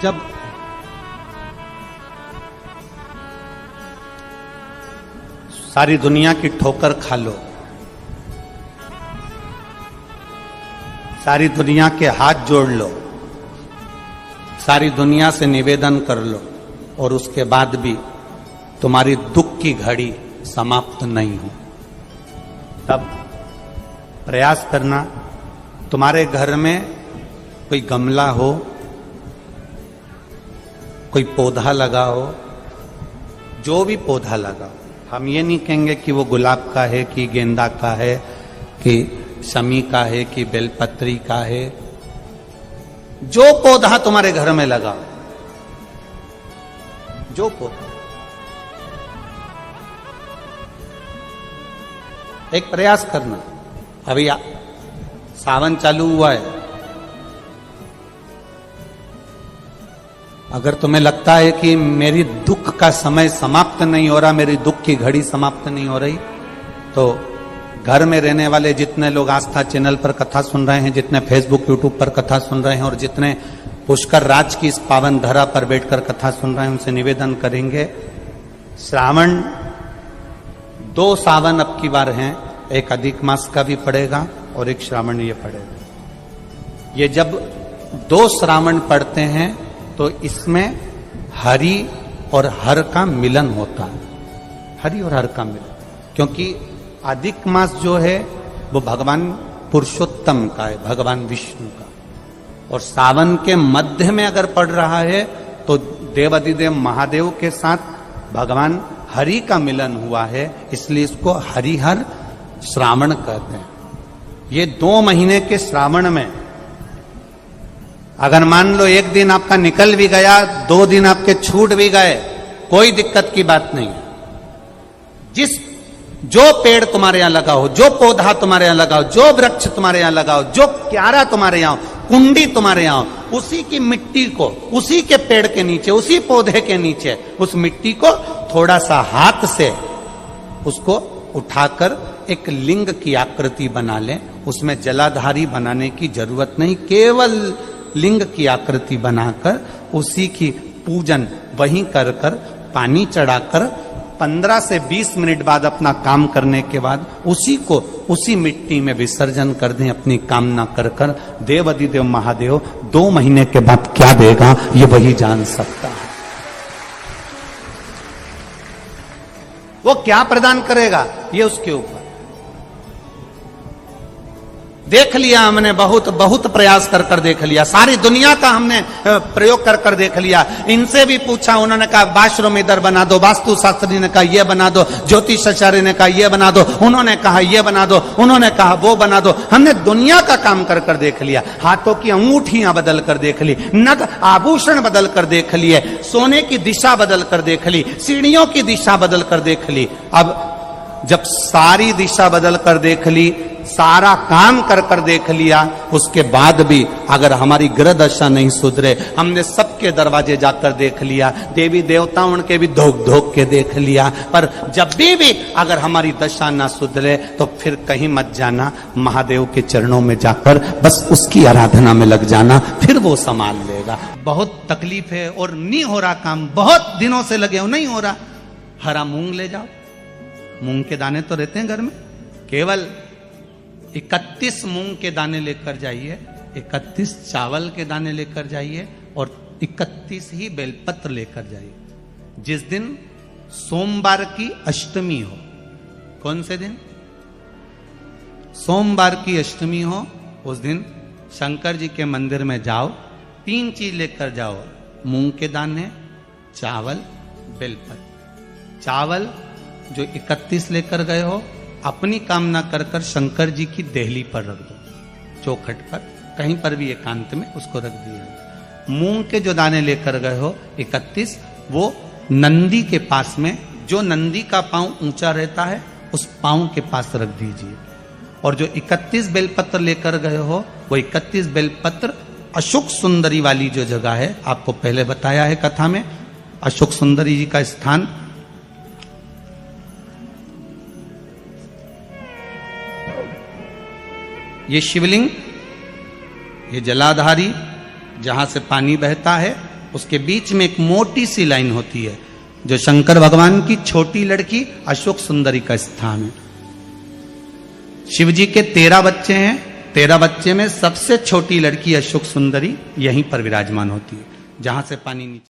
जब सारी दुनिया की ठोकर खा लो, सारी दुनिया के हाथ जोड़ लो, सारी दुनिया से निवेदन कर लो और उसके बाद भी तुम्हारी दुख की घड़ी समाप्त नहीं हो, तब प्रयास करना तुम्हारे घर में कोई गमला हो, कोई पौधा लगा हो, जो भी पौधा लगा हो। हम ये नहीं कहेंगे कि वो गुलाब का है कि गेंदा का है कि शमी का है कि बेलपत्री का है। जो पौधा तुम्हारे घर में लगा, जो पौधा, एक प्रयास करना। अभी सावन चालू हुआ है, अगर तुम्हें लगता है कि मेरी दुख का समय समाप्त नहीं हो रहा, मेरी दुख की घड़ी समाप्त नहीं हो रही, तो घर में रहने वाले जितने लोग आस्था चैनल पर कथा सुन रहे हैं, जितने फेसबुक यूट्यूब पर कथा सुन रहे हैं और जितने पुष्कर राज की इस पावन धरा पर बैठकर कथा सुन रहे हैं, उनसे निवेदन करेंगे, श्रावण 2 सावन अब की बार हैं, एक अधिक मास का भी पड़ेगा और एक श्रावण ये पड़ेगा। ये जब 2 श्रावण पड़ते हैं तो इसमें हरि और हर का मिलन होता है, हरि और हर का मिलन, क्योंकि अधिक मास जो है वो भगवान पुरुषोत्तम का है, भगवान विष्णु का, और सावन के मध्य में अगर पड़ रहा है तो देवाधिदेव महादेव के साथ भगवान हरि का मिलन हुआ है, इसलिए इसको हरिहर श्रावण कहते हैं। ये 2 महीने के श्रावण में अगर मान लो एक दिन आपका निकल भी गया, 2 दिन आपके छूट भी गए, कोई दिक्कत की बात नहीं है। जो पेड़ तुम्हारे यहां लगा हो, जो पौधा तुम्हारे यहां लगा हो, जो वृक्ष तुम्हारे यहां लगा हो, जो क्यारा तुम्हारे यहां हो, कुंडी तुम्हारे यहां हो, उसी की मिट्टी को, उसी के पेड़ के नीचे, उसी पौधे के नीचे, उस मिट्टी को थोड़ा सा हाथ से उसको उठाकर एक लिंग की आकृति बना लें। उसमें जलाधारी बनाने की जरूरत नहीं, केवल लिंग की आकृति बनाकर उसी की पूजन वहीं कर कर पानी चढ़ाकर 15 से 20 मिनट बाद अपना काम करने के बाद उसी को उसी मिट्टी में विसर्जन कर दें, अपनी कामना कर कर। देवाधिदेव महादेव 2 महीने के बाद क्या देगा ये वही जान सकता है। वो क्या प्रदान करेगा ये उसके ऊपर। देख लिया हमने, बहुत प्रयास कर कर देख लिया, सारी दुनिया का हमने प्रयोग कर कर देख लिया। इनसे भी पूछा, उन्होंने कहा वाशरूम इधर बना दो, वास्तु शास्त्री ने कहा ये बना दो, ज्योतिष आचार्य ने कहा ये बना दो, उन्होंने कहा ये बना दो, उन्होंने कहा वो बना दो। हमने दुनिया का काम कर कर देख लिया, हाथों की अंगूठियां बदल कर देख ली, नग आभूषण बदल कर देख लिए, सोने की दिशा बदल कर देख ली, सीढ़ियों की दिशा बदल कर देख ली। अब जब सारी दिशा बदल कर देख ली, सारा काम कर कर देख लिया, उसके बाद भी अगर हमारी ग्रह दशा नहीं सुधरे, हमने सबके दरवाजे जाकर देख लिया, देवी देवताओं के भी धोख धोख के देख लिया, पर जब भी अगर हमारी दशा ना सुधरे तो फिर कहीं मत जाना, महादेव के चरणों में जाकर बस उसकी आराधना में लग जाना, फिर वो संभाल लेगा। बहुत तकलीफ है और नहीं हो रहा काम, बहुत दिनों से लगे हो, नहीं हो रहा, हरा मूंग ले जाओ, मूंग के दाने तो रहते हैं घर में, केवल 31 मूंग के दाने लेकर जाइए, 31 चावल के दाने लेकर जाइए और 31 ही बेलपत्र लेकर जाइए। जिस दिन सोमवार की अष्टमी हो, कौन से दिन? सोमवार की अष्टमी हो, उस दिन शंकर जी के मंदिर में जाओ, 3 चीज लेकर जाओ, मूंग के दाने, चावल, बेलपत्र। चावल जो 31 लेकर गए हो, अपनी कामना कर कर शंकर जी की देहली पर रख दो, चौखट पर, कहीं पर भी एकांत में उसको रख दिया। मूंग के जो दाने लेकर गए हो 31, वो नंदी के पास में, जो नंदी का पांव ऊंचा रहता है उस पांव के पास रख दीजिए। और जो 31 बेलपत्र लेकर गए हो, वो 31 बेलपत्र अशोक सुंदरी वाली जो जगह है, आपको पहले बताया है कथा में, अशोक सुंदरी जी का स्थान ये शिवलिंग, ये जलाधारी जहां से पानी बहता है, उसके बीच में एक मोटी सी लाइन होती है जो शंकर भगवान की छोटी लड़की अशोक सुंदरी का स्थान है। शिव जी के 13 बच्चे हैं, 13 बच्चे में सबसे छोटी लड़की अशोक सुंदरी यहीं पर विराजमान होती है, जहां से पानी नीचे